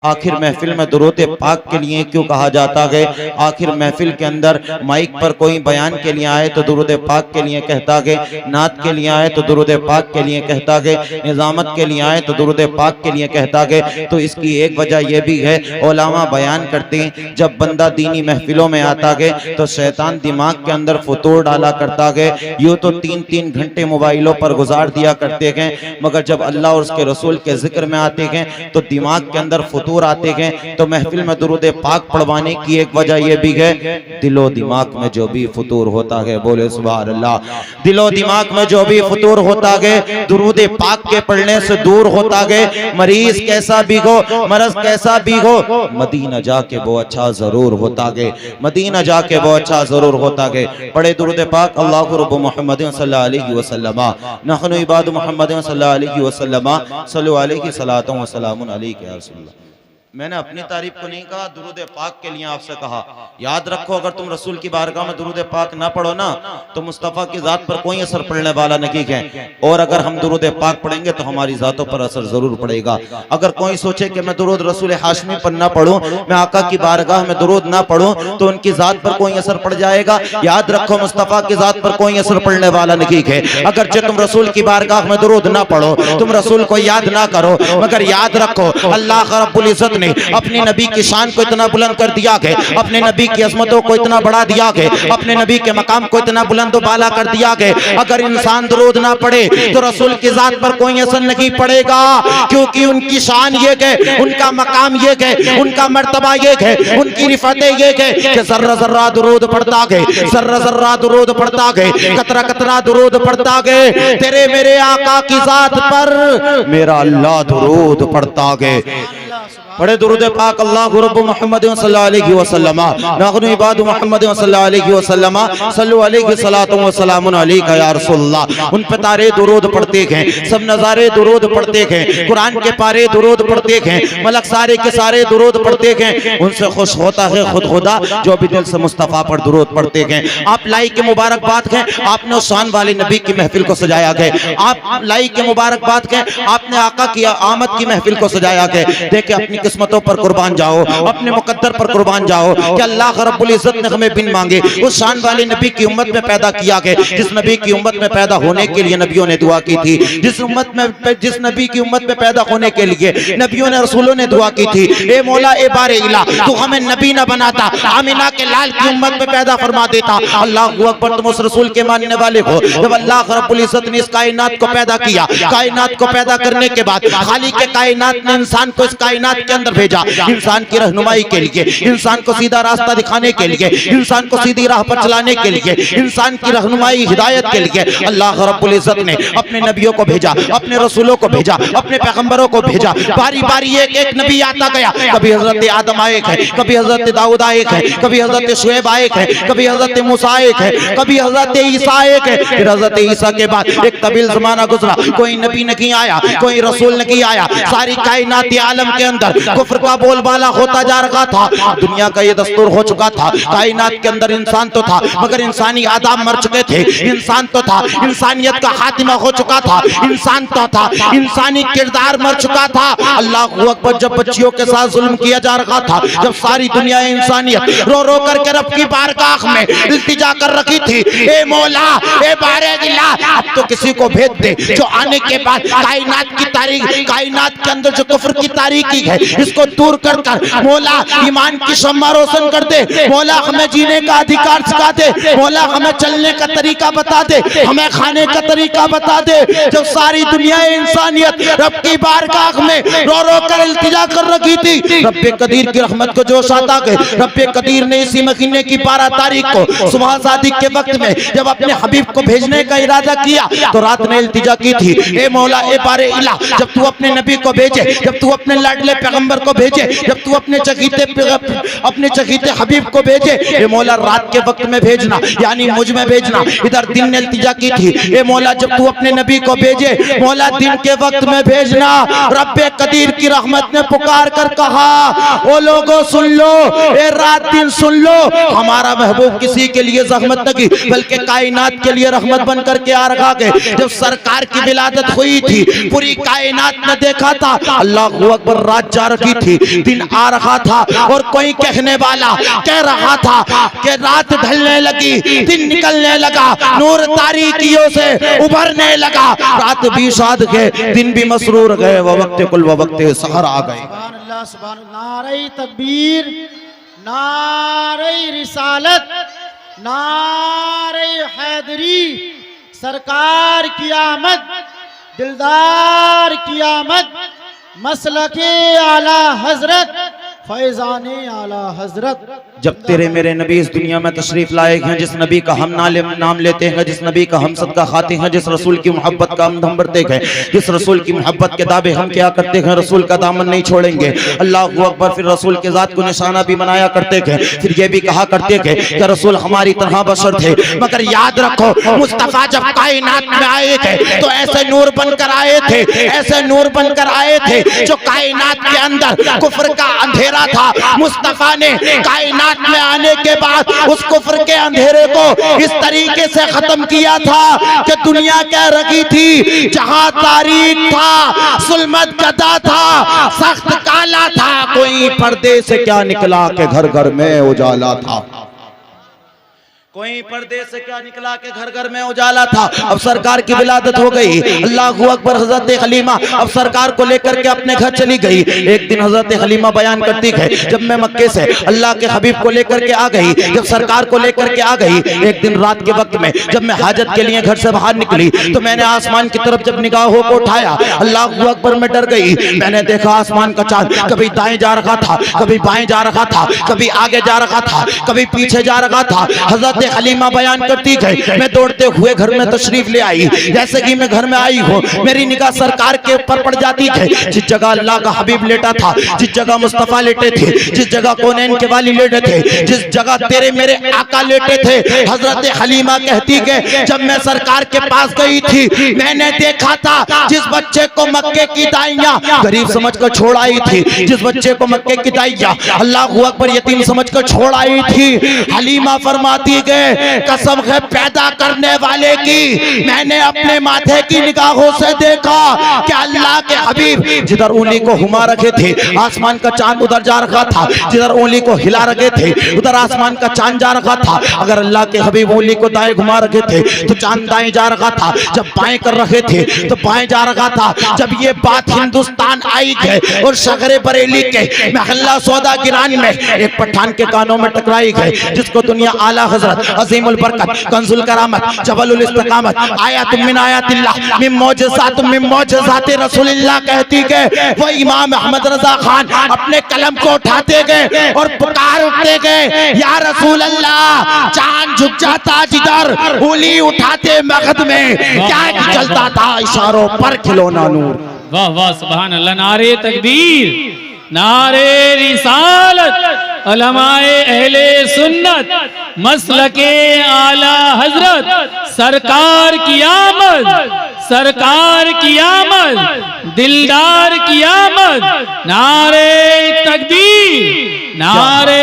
आखिर महफिल में दुरूद पाक के लिए क्यों कहा जाता है? आखिर महफिल के अंदर माइक पर कोई बयान के लिए आए तो दुरूद पाक के लिए कहता है, नात के लिए आए तो दुरूद पाक के लिए कहता है, निजामत के लिए आए तो दुरूद पाक के लिए कहता है। तो इसकी एक वजह यह भी है, उलमा बयान करते हैं, जब बंदा दीनी महफिलों में आता है तो शैतान दिमाग के अंदर फतूर डाला करता है। यूँ तो 3-3 घंटे मोबाइलों पर गुजार दिया करते हैं, मगर जब अल्लाह और उसके रसूल के जिक्र में आते हैं तो दिमाग के अंदर आते हैं। तो महफिल में दुरूद पाक पढ़वाने की एक वजह यह भी है, दिलो दिमाग में जो भी फतूर होता है, बोले सुभान अल्लाह, दिलो दिमाग में जो भी फतूर होता है दुरूद पाक के पढ़ने से दूर होता है। मरीज कैसा भी हो, मरज कैसा भी हो, मदीना जाके वो अच्छा जरूर होता है, मदीना जाके वो अच्छा जरूर होता है। पढ़े दुरूद पाक, अल्लाहु रब्बु मुहम्मद सल्लल्लाहु अलैहि वसल्लम, नहनु इबादु मुहम्मद सल्लल्लाहु अलैहि वसल्लम, सल्लु अलैहि सलातु व सलामुन अलैका या रसूलल्लाह। मैंने अपनी तारीफ को नहीं कहा, दुरूद पाक के लिए आपसे कहा। याद रखो, अगर तुम रसूल की बारगाह में दुरूद पाक ना पढ़ो ना तो मुस्तफ़ा की जात पर कोई असर पड़ने वाला नहीं है। और अगर हम दुरूद पाक पढ़ेंगे तो हमारी जातों पर असर जरूर पड़ेगा। अगर कोई सोचे कि मैं दुरूद रसूल हाशमी पर ना पढ़ूं, मैं आका की बारगाह में दुरूद ना पढ़ूं तो उनकी जात पर कोई असर पड़ जाएगा। याद रखो, मुस्तफ़ा की जात पर कोई असर पड़ने वाला नहीं है। अगर जो तुम रसूल की बारगाह में दुरूद ना पढ़ो, तुम रसूल को याद ना करो, मगर याद रखो अल्लाह रब्बुल इज्जत ने अपने नबी की शान को इतना बुलंद कर दिया है, अपने नबी की अजमतों को इतना बढ़ा दिया है, अपने नबी के मकाम को इतना बुलंद बाला कर दिया है। अगर इंसान दुरूद ना पढ़े तो रसूल की जात पर कोई असर नहीं पड़ेगा, क्योंकि उनकी शान ये है, उनका मकाम ये है, उनका मर्तबा ये है, उनकी रिफतें ये है कि जर्रा जर्रा दुरूद पढ़ता है, जर्रा जर्रा दुरूद पढ़ता है, कतरा कतरा दुरूद पढ़ता है। तेरे मेरे आका की जात पर मेरा अल्लाह दुरूद पढ़ता है। पढ़े दुरूद पाक, अल्लाहु रब्बु मुहम्मद सल्लल्लाहु अलैहि वसल्लम, नहनु इबादु मुहम्मद सल्लल्लाहु अलैहि वसल्लम, सल्लु अलैहि सलातु व सलामुन अलैका या रसूलल्लाह। उन पे तारे दुरूद पढ़ते हैं, सब नज़ारे दुरूद पढ़ते हैं, कुरान के पारे दुरूद पढ़ते हैं, मलक सारे के सारे दुरूद पढ़ते हैं। उनसे खुश होता है खुद खुदा जो भी दिल से मुस्तफ़ा पर दुरूद पढ़ते हैं। आप लाई के मुबारकबाद है, आपने उस शान वाले नबी की महफिल को सजाया है। आप लाई के मुबारकबाद है, आपने आका की आमद की महफिल को सजाया है। देखिए, अपनी किस्मतों पर कुर्बान जाओ, अपने मुकद्दर पर कुर्बान जाओ कि अल्लाह रब्बुल इज्जत ने हमें बिन मांगे उस शान वाले नबी की उम्मत में पैदा किया है, जिस नबी की उम्मत में पैदा होने के लिए नबियों ने दुआ की थी, जिस नबी की उम्मत में पैदा होने के लिए नबियों ने रसूलों ने दुआ की थी। ए मौला, ए बारे इला, तू हमें नबी न बनाता, आमिना के लाल की उम्मत में पैदा फरमा देता। अल्लाहू अकबर, तुम उस रसूल के मानने वाले हो। जब अल्लाह रब्बुल इज्जत ने इस कायनात को पैदा किया, कायनात को पैदा करने के बाद खालिक के कायनात ने इंसान को इस कायनात के अंदर भेजा, इंसान की रहनुमाई के लिए, इंसान को सीधा रास्ता दिखाने के लिए, इंसान को सीधी राह पर चलाने के लिए, इंसान की रहनुमाई हिदायत के लिए अल्लाह रब्बुल इज्जत ने अपने नबियों को भेजा, अपने रसूलों को भेजा, अपने पैगंबरों को भेजा। बारी बारी एक एक नबी आता गया। कभी हजरत आदम आए है, कभी हजरत दाऊद आए है, कभी हजरत शुएब आए है, कभी हजरत मूसा आए है, कभी हजरत ईसा आए है। फिर हजरत ईसा के बाद एक तवील जमाना गुजरा, कोई नबी नहीं आया, कोई रसूल नहीं आया। सारी कायनात आलम के अंदर कुफ्र का बोलबाला होता जा रहा था। दुनिया का ये दस्तूर हो चुका था, कायनात के अंदर इंसान तो था मगर इंसानी आदाम मर चुके थे। इंसान तो था, इंसानियत का खात्मा हो चुका था, इंसान तो था, इंसानी किरदार मर चुका था। अल्लाहू अकबर, जब बच्चियों के साथ जुल्म किया जा रहा था, जब सारी दुनिया इंसानियत रो रो करके रब की बारगाह में इल्तिजा कर रखी थी, ए मौला, ए बारे दिला, अब तो किसी को भेज दे जो आने के बाद कायनात की तारीख, कायनात के अंदर जो कुफ्र की तारीकी है इसको दूर कर कर मौला ईमान की शम्मा रोशन कर दे। मौला हमें जीने का अधिकार सिखा दे, मौला हमें चलने का तरीका बता दे, हमें खाने का तरीका बता दे। जब सारी दुनिया इंसानियत रब की बारगाह में रो रो कर इल्तिजा कर रखी थी, रब्बे कदीर की रहमत को जोश आता गए। रब्बे कदीर ने इसी महीने की 12 तारीख को सुबह सादिक के वक्त में जब अपने हबीब को भेजने का इरादा किया तो रात में इल्तिजा की थी, ए मौला, ए बारे इला, जब तू अपने नबी को भेजे, जब तू अपने लाडले पैगंबर को भेजे, जब तू अपने चकीते हबीब को भेजे, ए मौला रात के वक्त में भेजना, यानी मुझ में भेजना। इधर दिन ने इल्तिजा की थी, ए मौला जब तू अपने नबी को भेजे, मौला दिन के वक्त में भेजना। रब्बे कदीर की रहमत ने पुकार कर कहा, ओ लोगों सुन लो, ए रात दिन सुन लो, हमारा महबूब किसी के लिए रहमत नहीं बल्कि कायनात के लिए रहमत बन करके आ रखा है। जब सरकार की विलादत हुई थी पूरी कायनात ने देखा था, अल्लाहू अकबर, रात जा रखी थी, दिन आ रहा था और कोई कहने वाला कह रहा था कि रात ढलने लगी, दिन निकलने लगा, नूर तारीकियों से उभरने लगा, रात भी साध गए, दिन भी मसरूर गए, वक्त कुल वक्त सहर आ गए। सुभान अल्लाह, सुभान अल्लाह। नारे तकबीर, नारे रिसालत, नारे हैदरी, सरकार की आमद, दिलदार की आमद, मसलके आला हजरत, फैजाने आला हजरत। जब तेरे मेरे नबी इस दुनिया में तशरीफ लाए हैं, जिस नबी का हम नाम लेते हैं, जिस नबी का हम सदका खाते हैं, जिस रसूल की मोहब्बत का हम दम भरते हैं, जिस रसूल की मोहब्बत के दावे हम क्या करते हैं, रसूल का दामन नहीं छोड़ेंगे। अल्लाह अकबर। फिर रसूल के जात को निशाना भी बनाया करते हैं, फिर ये भी कहा करते हैं कि रसूल हमारी तरह बशर थे, मगर याद रखो मुस्तफा जब कायनात में आए थे तो ऐसे नूर बनकर आए थे, ऐसे नूर बनकर आए थे जो कायनात के अंदर कुफ्र का अंधेरा था। मुस्तफा ने कायनात में आने के बाद उस कुफ्र के अंधेरे को इस तरीके से खत्म किया था कि दुनिया कह रही थी जहां तारीख था, सुल्मत गदा था, सख्त काला था, कोई पर्दे से क्या निकला के घर घर में उजाला था, कोई पर्दे से क्या निकला के घर घर में उजाला था। अब सरकार की विलादत हो गई, अल्लाह अकबर। हजरत हलीमा अब सरकार को लेकर के अपने घर चली गई। एक दिन हजरत हलीमा बयान करती है, जब मैं मक्के से अल्लाह के हबीब को लेकर के आ गई, जब सरकार को लेकर के आ गई, एक दिन रात के वक्त में जब मैं हाजत के लिए घर से बाहर निकली तो मैंने आसमान की तरफ जब निगाहों को उठाया, अल्लाह अकबर में डर गई। मैंने देखा आसमान का चांद कभी दाएं जा रहा था, कभी बाएं जा रहा था, कभी आगे जा रहा था, कभी पीछे जा रहा था। हजरत हलीमा बयान करती है, मैं दौड़ते हुए घर में तशरीफ ले आई। जैसे कि मैं घर में आई हूँ, मेरी निगाह सरकार के ऊपर पड़ जाती है। जिस जगह अल्लाह का हबीब लेटा था, जिस जगह मुस्तफा लेटे थे, जिस जगह कौनैन के वाली लेटे थे, जिस जगह तेरे मेरे आका लेटे थे, हजरत हलीमा कहती है जब मैं सरकार के पास गई थी मैंने देखा था जिस बच्चे को मक्के की दाइयां गरीब समझकर छोड़ आई थी, जिस बच्चे को मक्के की दाइयां अल्लाह अकबर यतीम समझकर छोड़ आई थी, हलीमा फरमाती गए कसम है पैदा करने वाले की, मैंने अपने माथे की निगाहों से देखा कि अल्लाह के हबीब जिधर उंगली को घुमा रखे थे आसमान का चांद उधर जा रखा था, जिधर उंगली को हिला रखे थे उधर आसमान का चांद जा रखा था। अगर अल्लाह के हबीब उंगली को दाएं घुमा रखे थे तो चांद दाएं जा रखा था, जब बाएं कर रखे थे तो बाएं जा रखा था। जब ये बात हिंदुस्तान आई है और शहर बरेली के महल्ला सौदा गिरान में एक पठान के कानों में टकराई है, जिसको दुनिया आला हजरत अजीमुल बरकत कंजुल करामत जबलुल इस्तिकामत आयातुम मिन आयातिल्लाह मिन मौजज़ाति रसूलिल्लाह कहती है, वो इमाम अहमद रजा खान अपने कलम को उठाते गए और पुकार उठते गए, या रसूल अल्लाह चांद झुक जाता जिधर उंगली उठाते मगध में क्या चलता था इशारों पर खिलौना नूर। वाह वाह सुभान अल्लाह। नारे तकबीर, नारे रिसालत, उलमाए अहले सुन्नत, मसलके आला हजरत, सरकार की आमद, सरकार की आमद, दिलदार की आमद, नारे तकबीर, नारे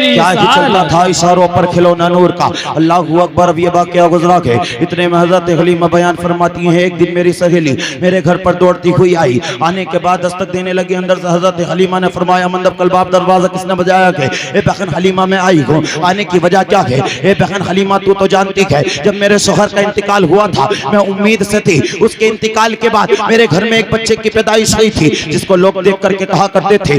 क्या ही चलता था इशारों पर खिलौना नूर का। अल्लाह अकबर। अब ये वाक़या गुजरा के इतने में हजरत हलीमा बयान फरमाती हैं, एक दिन मेरी सहेली मेरे घर पर दौड़ती हुई आई, आने के बाद दस्तक देने लगी। अंदर से हजरत हलीमा ने फरमाया मंदब कल बाप दरवाजा किसने बजाया के? ए बहन हलीमा मैं आई हूँ, आने की वजह क्या है? ए बहन हलीमा तू तो जानती है जब मेरे शोहर का इंतकाल हुआ था मैं उम्मीद से थी, उसके इंतकाल के बाद मेरे घर में एक बच्चे की पैदाइश हुई थी जिसको लोग देख करके कहा करते थे,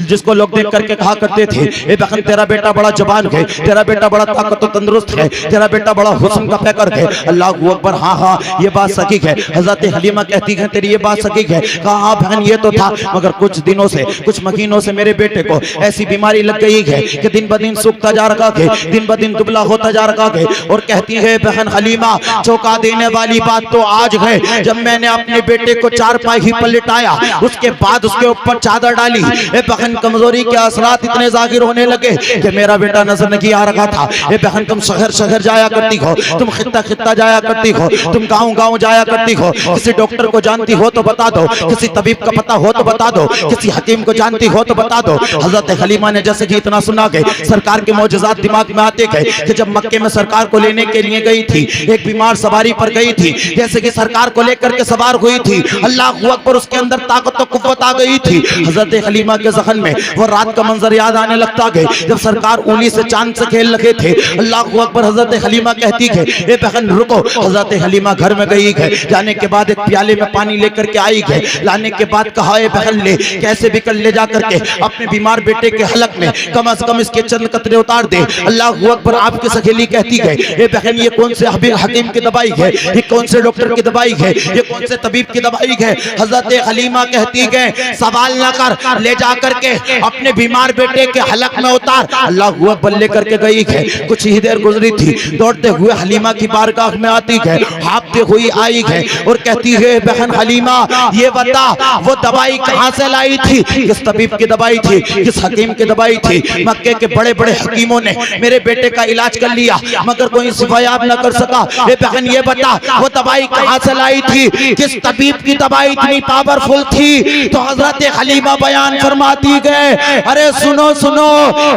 जिसको लोग देख करके कहा करते थे ए बहन तेरा बेटा बड़ा जवान है, तेरा बेटा बड़ा ताकत तंदुरुस्त है, तेरा बेटा बड़ा हुस्न का पैकर है। अल्लाह अकबर। हाँ हाँ ये बात सही है। हजरत हलीमा कहती है तेरी ये बात सही है। कहा हाँ बहन ये तो था, मगर कुछ दिनों से कुछ महीनों से मेरे बेटे को ऐसी बीमारी लग गई है कि दिन ब दिन सूखता जा रहा है, दिन ब दिन दुबला होता जा रहा है। और कहती है बहन हलीमा चौंका देने वाली बात तो आज है जब मैंने अपने बेटे को चारपाई ही पर लिटाया, उसके बाद उसके ऊपर चादर डाली, ए बहन कमजोरी के असरात इतने जाहिर रोने लगे कि मेरा बेटा नजर नहीं आ रहा था। ए बहन तुम शहर शहर जाया करती हो, तुम खित्ता खित्ता जाया करती हो, तुम गाँव गाँव जाया करती हो, किसी डॉक्टर को जानती हो तो बता दो, किसी तबीब का पता हो तो बता दो, किसी हकीम को जानती हो तो बता दो। हजरत हलीमा ने जैसे कि इतना सुना गए सरकार के मौजज़ात दिमाग में आते गए कि जब मक्के में सरकार को लेने के लिए गई थी, एक बीमार सवारी पर गई थी, जैसे कि सरकार को लेकर के सवार हुई थी, अल्लाह अकबर उसके अंदर ताकत और कुव्वत आ गई थी। हजरत हलीमा के ज़हन में वो रात का मंजर याद आने लगता गए जब सरकार उंगली से चांद से खेल रहे थे। अल्लाह अकबर। हजरत हलीमा कहती है ए बहन रुको। हजरत हलीमा घर में गई है, जाने के बाद एक प्याले में पानी लेकर के आई है, लाने के बाद कहा ए बहन ले कैसे भी कर ले जा करके अपने बीमार बेटे के हलक में कम से कम इसके चंद कतरे उतार दे। अल्लाह अकबर। आपकी सहेली कहती है ए बहन ये कौन से हकीम की दवाई है, ये कौन से डॉक्टर की दवाई है, ये कौन से तबीब की दवाई है। हजरत हलीमा कहती है सवाल न कर, ले जा करके अपने बीमार बेटे के हलक में उतार। अल्लाह अकबर लेकर के गई है। कुछ ही देर गुजरी थी, दौड़ते हुए हलीमा की बारगाह में आती है, हाँफते हुई आई है और कहती है बहन हलीमा ये बता वो दवाई कहाँ से लाई थी, किस तबीब की दवाई थी, किस हकीम की दवाई थी। मक्के के बड़े बड़े हकीमों ने मेरे बेटे का इलाज कर लिया मगर कोई शिफायाब न कर सका। ए बहन ये बता वो दवाई कहाँ से लाई थी, किस तबीब की दवाई इतनी पावरफुल थी। तो हजरत हलीमा बयान फरमाती गए अरे सुनो सुनो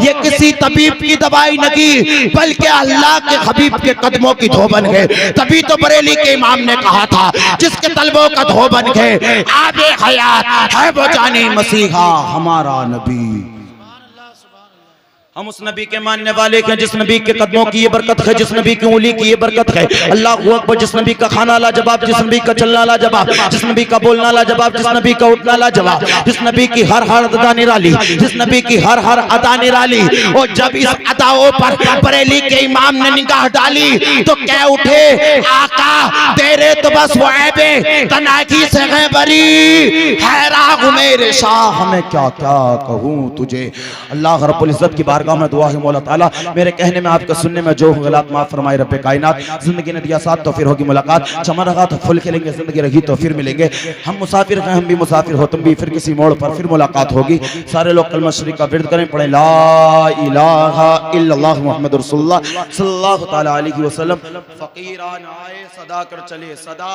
ये किसी तबीब की दवाई नहीं बल्कि अल्लाह के हबीब के कदमों की धोबन है। तभी तो बरेली के इमाम ने कहा था जिसके तलबों का धोबन है आबे हयात है वो जाने मसीहा हमारा नबी। हम उस नबी के मानने वाले हैं जिस नबी के कदमों की ये बरकत है, जिस नबी की उंगली की ये बरकत है। अल्लाह अकबर। जिस नबी का खाना लाजवाब, जिस नबी का चलना लाजवाब, जिस नबी का बोलना लाजवाब, जिस नबी का उठना लाजवाब, जिस नबी की हर हर अदा निराली, जिस नबी की हर हर अदा निराली। और जब इस अदाओं पर बरेली के इमाम ने निगाह डाली तो कह उठे आका तेरे तो बस वो ऐबे तनाकी से है बरी, हैरान मेरे शाह हमें क्या क्या कहूँ तुझे। अल्लाह रब्बुल इज्जत की बारगाह में दुआ है मौला ताला मेरे कहने में आपके सुनने में जो गलत माफ फरमाए रब्बे कायनात। जिंदगी ने दिया साथ तो फिर होगी मुलाकात, चमन रहा तो फुल खेलेंगे, जिंदगी रही तो फिर मिलेंगे। हम मुसाफिर हैं, हम भी मुसाफिर हो तुम भी, फिर किसी मोड़ पर फिर मुलाकात होगी। सारे लोग कलमा शरीफ का विर्द करें, पढ़ें ला इलाहा इल्लल्लाह मुहम्मदुर रसूलुल्लाह सल्लल्लाहु तआला अलैहि वसल्लम। फकीरान आए सदा कर चले सदा।